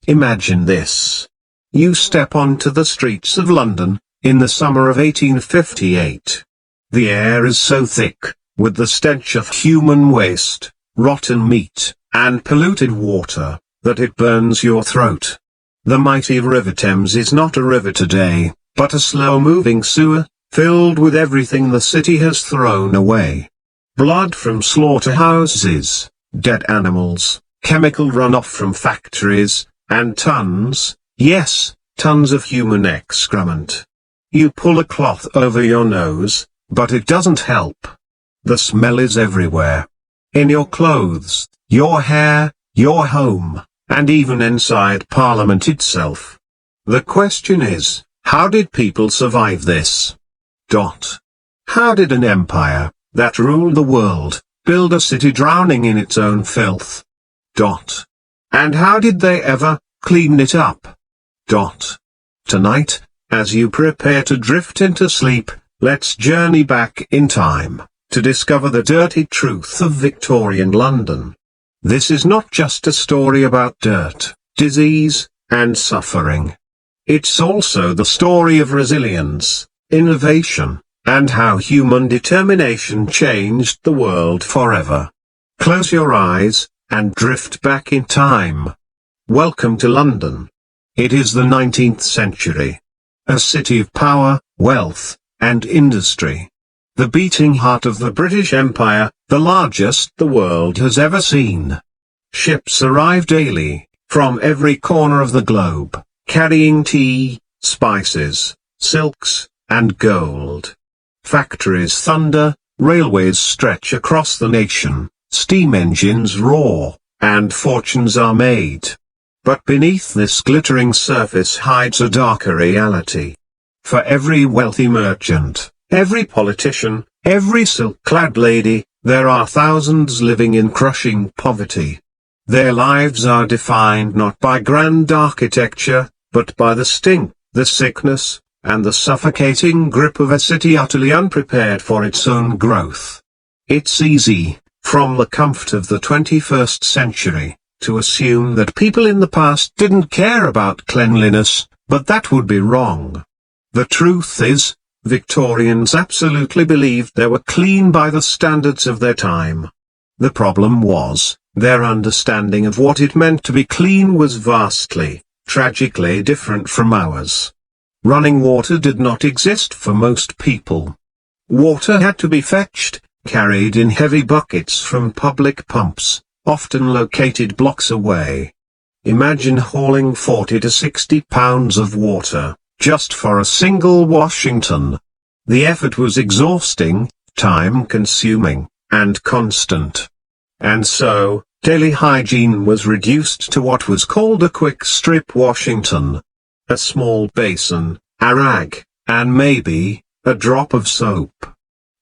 Imagine this. You step onto the streets of London, in the summer of 1858. The air is so thick, with the stench of human waste, rotten meat, and polluted water, that it burns your throat. The mighty River Thames is not a river today, but a slow-moving sewer, filled with everything the city has thrown away. Blood from slaughterhouses, dead animals, chemical runoff from factories, and tons, yes, tons of human excrement. You pull a cloth over your nose, but it doesn't help. The smell is everywhere. In your clothes, your hair, your home, and even inside Parliament itself. The question is, how did people survive this? How did an empire, that ruled the world, build a city drowning in its own filth? And how did they ever clean it up? Tonight, as you prepare to drift into sleep, let's journey back in time, to discover the dirty truth of Victorian London. This is not just a story about dirt, disease, and suffering. It's also the story of resilience, innovation, and how human determination changed the world forever. Close your eyes, and drift back in time. Welcome to London. It is the 19th century. A city of power, wealth, and industry. The beating heart of the British Empire, the largest the world has ever seen. Ships arrive daily, from every corner of the globe, carrying tea, spices, silks, and gold. Factories thunder, railways stretch across the nation, steam engines roar, and fortunes are made. But beneath this glittering surface hides a darker reality. For every wealthy merchant, every politician, every silk-clad lady, there are thousands living in crushing poverty. Their lives are defined not by grand architecture, but by the stink, the sickness, and the suffocating grip of a city utterly unprepared for its own growth. It's easy, from the comfort of the 21st century, to assume that people in the past didn't care about cleanliness, but that would be wrong. The truth is, Victorians absolutely believed they were clean by the standards of their time. The problem was, their understanding of what it meant to be clean was vastly, tragically different from ours. Running water did not exist for most people. Water had to be fetched, carried in heavy buckets from public pumps, often located blocks away. Imagine hauling 40 to 60 pounds of water, just for a single Washington. The effort was exhausting, time-consuming, and constant. And so, daily hygiene was reduced to what was called a quick strip Washington. A small basin, a rag, and maybe, a drop of soap.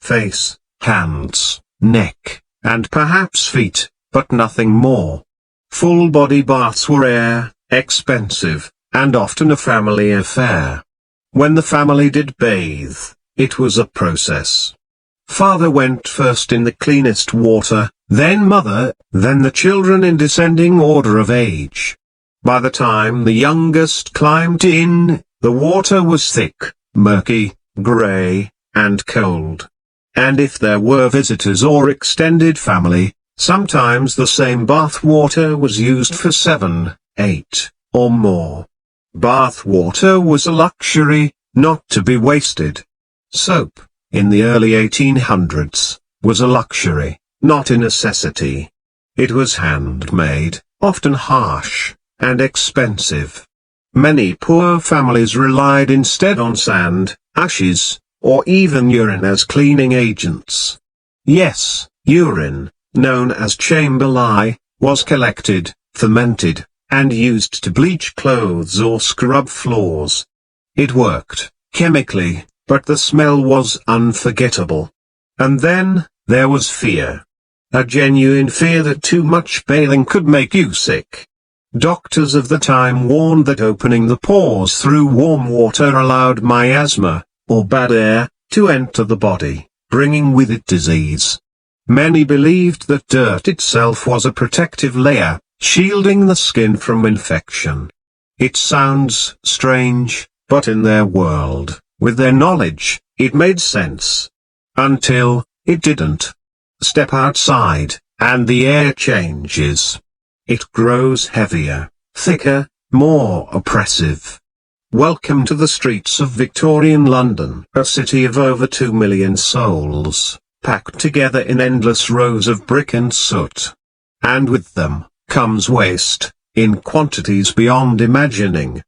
Face, hands, neck, and perhaps feet, but nothing more. Full-body baths were rare, expensive, and often a family affair. When the family did bathe, it was a process. Father went first in the cleanest water, then mother, then the children in descending order of age. By the time the youngest climbed in, the water was thick, murky, grey, and cold. And if there were visitors or extended family, sometimes the same bath water was used for 7, 8, or more. Bath water was a luxury, not to be wasted. Soap, in the early 1800s, was a luxury, not a necessity. It was handmade, often harsh, and expensive. Many poor families relied instead on sand, ashes, or even urine as cleaning agents. Yes, urine, known as chamber lye, was collected, fermented, and used to bleach clothes or scrub floors. It worked, chemically, but the smell was unforgettable. And then, there was fear. A genuine fear that too much bathing could make you sick. Doctors of the time warned that opening the pores through warm water allowed miasma, or bad air, to enter the body, bringing with it disease. Many believed that dirt itself was a protective layer, shielding the skin from infection. It sounds strange, but in their world, with their knowledge, it made sense. Until it didn't. Step outside, and the air changes. It grows heavier, thicker, more oppressive. Welcome to the streets of Victorian London, a city of over 2 million souls, packed together in endless rows of brick and soot. And with them, comes waste, in quantities beyond imagining.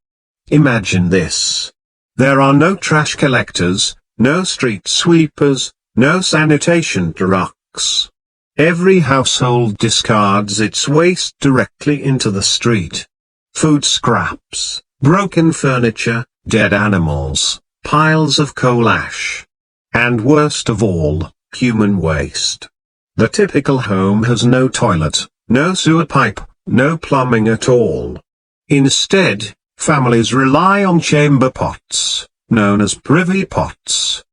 Imagine this. There are no trash collectors, no street sweepers, no sanitation trucks. Every household discards its waste directly into the street. Food scraps, broken furniture, dead animals, piles of coal ash. And worst of all, human waste. The typical home has no toilet, no sewer pipe, no plumbing at all. Instead, families rely on chamber pots, known as privy pots.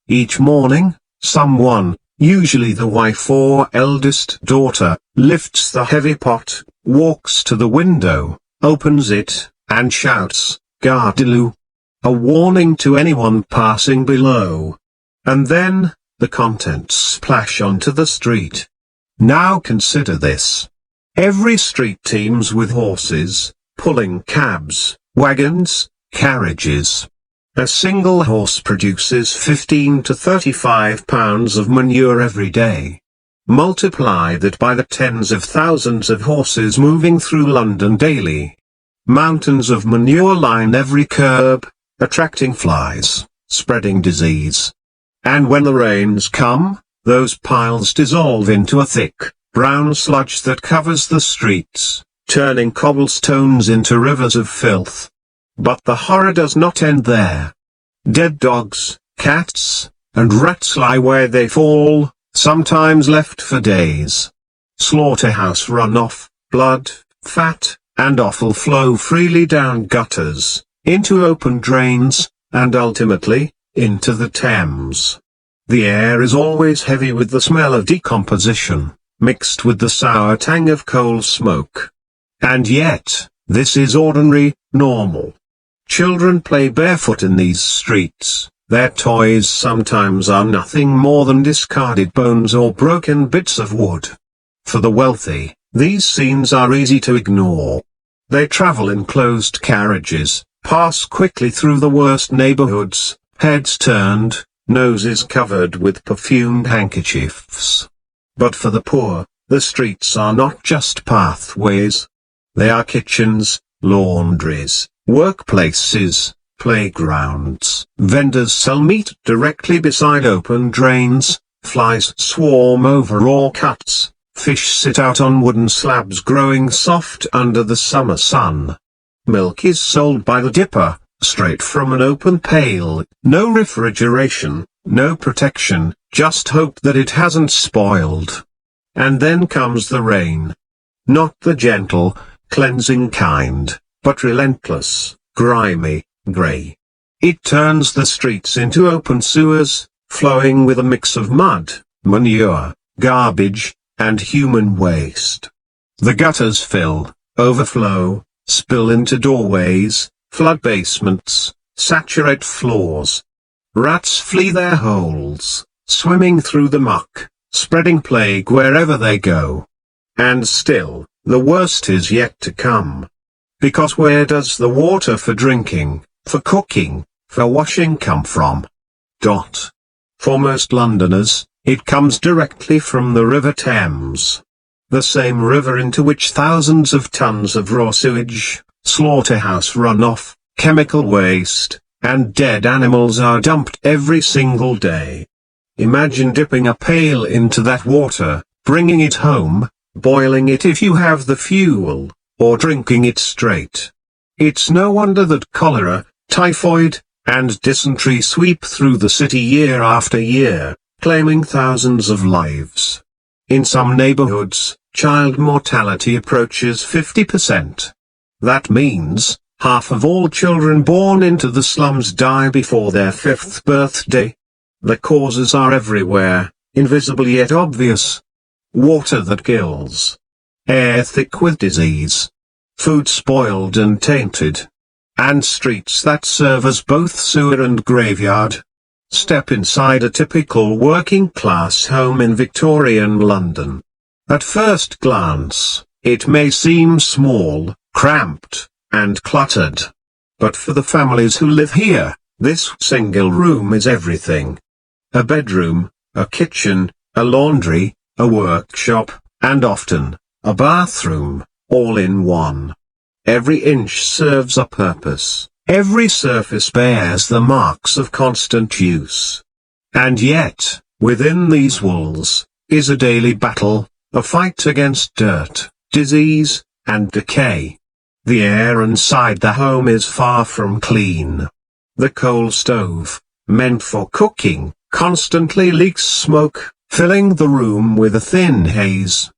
Each morning, someone, usually the wife or eldest daughter, lifts the heavy pot, walks to the window, opens it, and shouts, "Gardiloo!" a warning to anyone passing below. And then, the contents splash onto the street. Now consider this. Every street teems with horses, pulling cabs, wagons, carriages. A single horse produces 15 to 35 pounds of manure every day. Multiply that by the tens of thousands of horses moving through London daily. Mountains of manure line every curb, attracting flies, spreading disease. And when the rains come, those piles dissolve into a thick, brown sludge that covers the streets, turning cobblestones into rivers of filth. But the horror does not end there. Dead dogs, cats, and rats lie where they fall, sometimes left for days. Slaughterhouse runoff, blood, fat, and offal flow freely down gutters, into open drains, and ultimately, into the Thames. The air is always heavy with the smell of decomposition, mixed with the sour tang of coal smoke. And yet, this is ordinary, normal. Children play barefoot in these streets, their toys sometimes are nothing more than discarded bones or broken bits of wood. For the wealthy, these scenes are easy to ignore. They travel in closed carriages, pass quickly through the worst neighborhoods, heads turned, noses covered with perfumed handkerchiefs. But for the poor, the streets are not just pathways. They are kitchens, laundries, workplaces, playgrounds. Vendors sell meat directly beside open drains, flies swarm over raw cuts, fish sit out on wooden slabs growing soft under the summer sun. Milk is sold by the dipper, straight from an open pail, no refrigeration, no protection, just hope that it hasn't spoiled. And then comes the rain. Not the gentle, cleansing kind, but relentless, grimy, grey. It turns the streets into open sewers, flowing with a mix of mud, manure, garbage, and human waste. The gutters fill, overflow, spill into doorways, flood basements, saturate floors. Rats flee their holes, swimming through the muck, spreading plague wherever they go. And still, the worst is yet to come. Because where does the water for drinking, for cooking, for washing come from? For most Londoners, it comes directly from the River Thames. The same river into which thousands of tons of raw sewage, slaughterhouse runoff, chemical waste, and dead animals are dumped every single day. Imagine dipping a pail into that water, bringing it home, boiling it if you have the fuel, or drinking it straight. It's no wonder that cholera, typhoid, and dysentery sweep through the city year after year, claiming thousands of lives. In some neighborhoods, child mortality approaches 50%. That means, half of all children born into the slums die before their 5th birthday. The causes are everywhere, invisible yet obvious. Water that kills. air thick with disease, food spoiled and tainted, and streets that serve as both sewer and graveyard. Step inside a typical working-class home in Victorian London. At first glance, it may seem small, cramped, and cluttered. But for the families who live here, this single room is everything. A bedroom, a kitchen, a laundry, a workshop, and often, a bathroom, all in one. Every inch serves a purpose, every surface bears the marks of constant use. And yet, within these walls, is a daily battle, a fight against dirt, disease, and decay. The air inside the home is far from clean. The coal stove, meant for cooking, constantly leaks smoke, filling the room with a thin haze.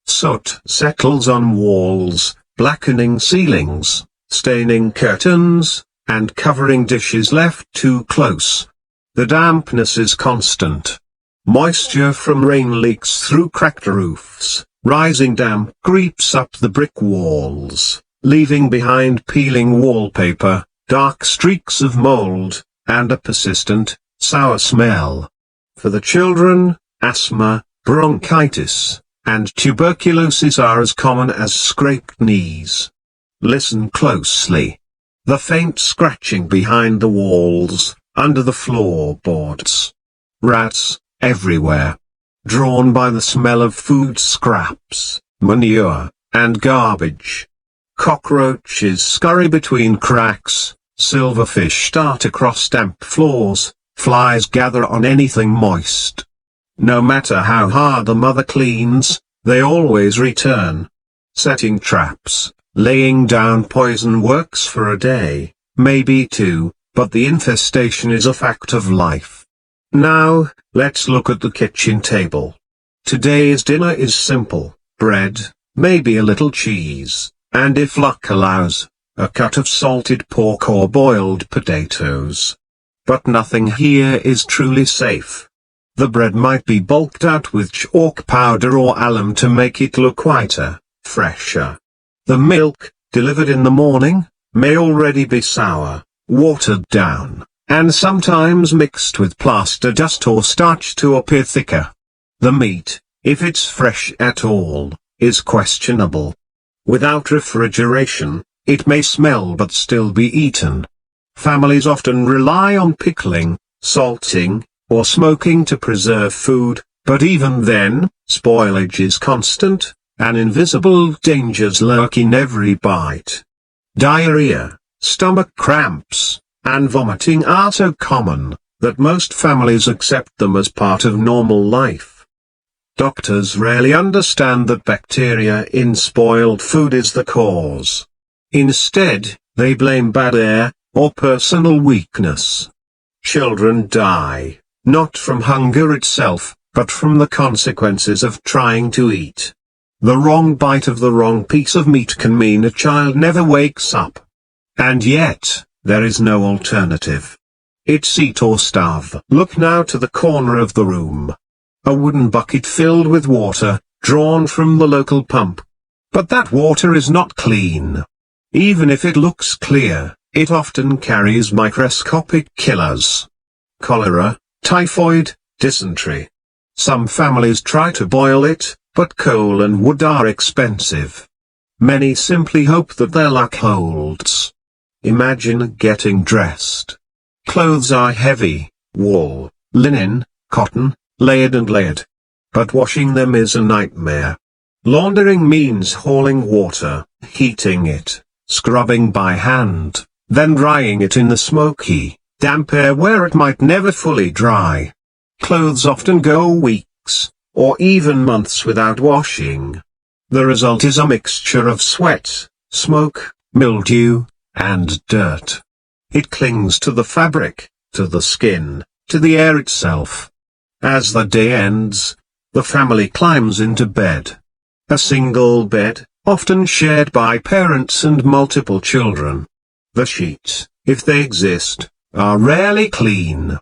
Soot settles on walls, blackening ceilings, staining curtains, and covering dishes left too close. The dampness is constant. Moisture from rain leaks through cracked roofs, rising damp creeps up the brick walls, leaving behind peeling wallpaper, dark streaks of mold, and a persistent, sour smell. For the children, asthma, bronchitis, and tuberculosis are as common as scraped knees. Listen closely. The faint scratching behind the walls, under the floorboards. Rats, everywhere. Drawn by the smell of food scraps, manure, and garbage. Cockroaches scurry between cracks, silverfish dart across damp floors, flies gather on anything moist. No matter how hard the mother cleans, they always return. Setting traps, laying down poison works for a day, maybe two, but the infestation is a fact of life. Now, let's look at the kitchen table. Today's dinner is simple: bread, maybe a little cheese, and if luck allows, a cut of salted pork or boiled potatoes. But nothing here is truly safe. The bread might be bulked out with chalk powder or alum to make it look whiter, fresher. The milk, delivered in the morning, may already be sour, watered down, and sometimes mixed with plaster dust or starch to appear thicker. The meat, if it's fresh at all, is questionable. Without refrigeration, it may smell but still be eaten. Families often rely on pickling, salting, or smoking to preserve food, but even then, spoilage is constant, and invisible dangers lurk in every bite. Diarrhea, stomach cramps, and vomiting are so common, that most families accept them as part of normal life. Doctors rarely understand that bacteria in spoiled food is the cause. Instead, they blame bad air, or personal weakness. Children die, not from hunger itself, but from the consequences of trying to eat. The wrong bite of the wrong piece of meat can mean a child never wakes up. And yet, there is no alternative. It's eat or starve. Look now to the corner of the room. A wooden bucket filled with water, drawn from the local pump. But that water is not clean. Even if it looks clear, it often carries microscopic killers. Cholera, typhoid, dysentery. Some families try to boil it, but coal and wood are expensive. Many simply hope that their luck holds. Imagine getting dressed. Clothes are heavy, wool, linen, cotton, layered and layered. But washing them is a nightmare. Laundering means hauling water, heating it, scrubbing by hand, then drying it in the smoky, damp air where it might never fully dry. Clothes often go weeks, or even months without washing. The result is a mixture of sweat, smoke, mildew, and dirt. It clings to the fabric, to the skin, to the air itself. As the day ends, the family climbs into bed. A single bed, often shared by parents and multiple children. The sheets, if they exist, are rarely clean.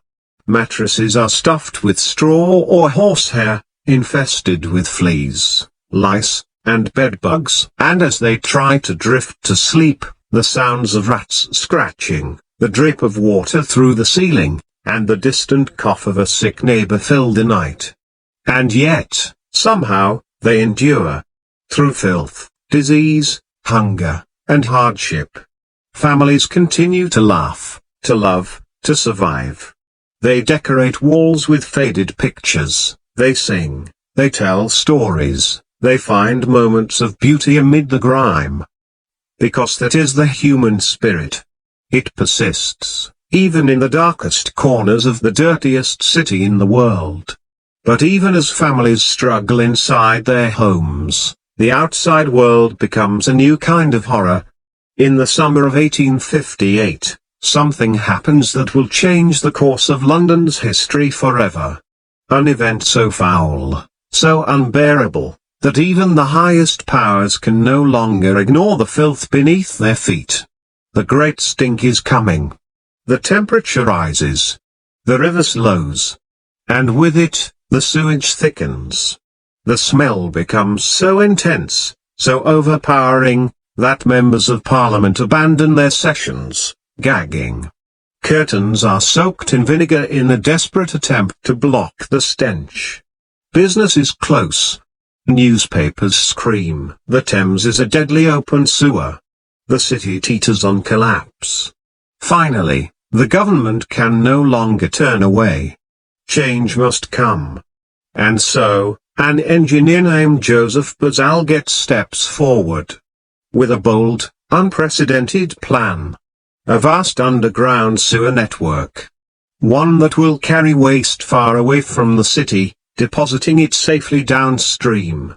Mattresses are stuffed with straw or horsehair, infested with fleas, lice, and bedbugs. And as they try to drift to sleep, the sounds of rats scratching, the drip of water through the ceiling, and the distant cough of a sick neighbor fill the night. And yet, somehow, they endure. Through filth, disease, hunger, and hardship. Families continue to laugh, to love, to survive. They decorate walls with faded pictures, they sing, they tell stories, they find moments of beauty amid the grime. Because that is the human spirit. It persists, even in the darkest corners of the dirtiest city in the world. But even as families struggle inside their homes, the outside world becomes a new kind of horror. In the summer of 1858, something happens that will change the course of London's history forever. An event so foul, so unbearable, that even the highest powers can no longer ignore the filth beneath their feet. The great stink is coming. The temperature rises. The river slows. And with it, the sewage thickens. The smell becomes so intense, so overpowering, that members of Parliament abandon their sessions, gagging. Curtains are soaked in vinegar in a desperate attempt to block the stench. Business is close. Newspapers scream. The Thames is a deadly open sewer. The city teeters on collapse. Finally, the government can no longer turn away. Change must come. And so, an engineer named Joseph Bazalgette steps forward. With a bold, unprecedented plan. A vast underground sewer network. One that will carry waste far away from the city, depositing it safely downstream.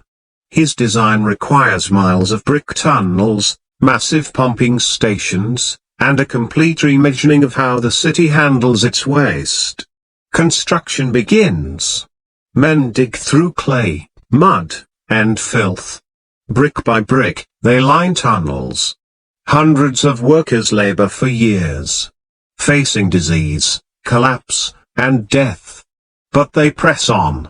His design requires miles of brick tunnels, massive pumping stations, and a complete reimagining of how the city handles its waste. Construction begins. Men dig through clay, mud, and filth. Brick by brick, they line tunnels. Hundreds of workers labor for years, facing disease, collapse, and death. But they press on.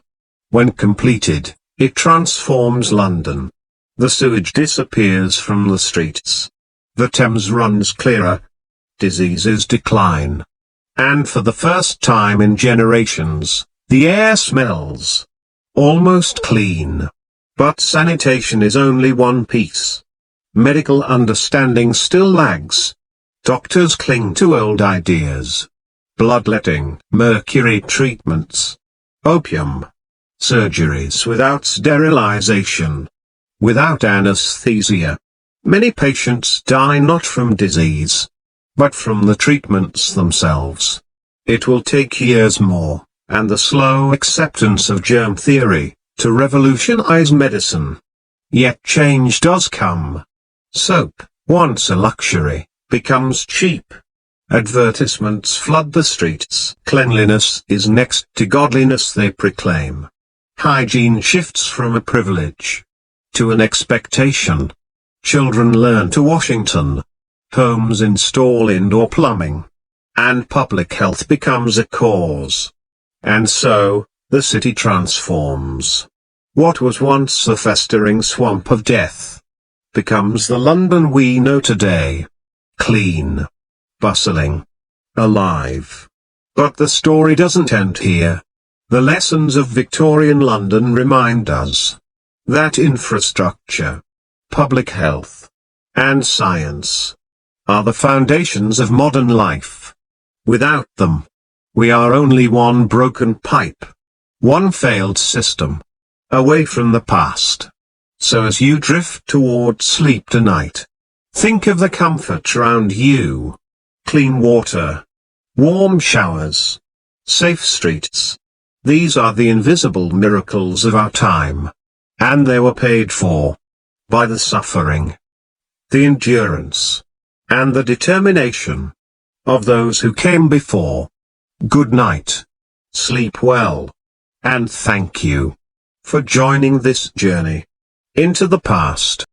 When completed, it transforms London. The sewage disappears from the streets. The Thames runs clearer. Diseases decline. And for the first time in generations, the air smells almost clean. But sanitation is only one piece. Medical understanding still lags. Doctors cling to old ideas. Bloodletting, mercury treatments, opium, surgeries without sterilization, without anesthesia. Many patients die not from disease, but from the treatments themselves. It will take years more, and the slow acceptance of germ theory, to revolutionize medicine. Yet change does come. Soap, once a luxury, becomes cheap. Advertisements flood the streets. Cleanliness is next to godliness, they proclaim. Hygiene shifts from a privilege to an expectation. Children learn to Washington. Homes install indoor plumbing. And public health becomes a cause. And so, the city transforms. What was once a festering swamp of death becomes the London we know today. Clean, bustling, alive. But the story doesn't end here. The lessons of Victorian London remind us that infrastructure, public health, and science are the foundations of modern life. Without them, we are only one broken pipe, one failed system, away from the past. So as you drift toward sleep tonight, think of the comfort around you. Clean water, warm showers, safe streets. These are the invisible miracles of our time. And they were paid for by the suffering, the endurance, and the determination of those who came before. Good night. Sleep well. And thank you for joining this journey into the past.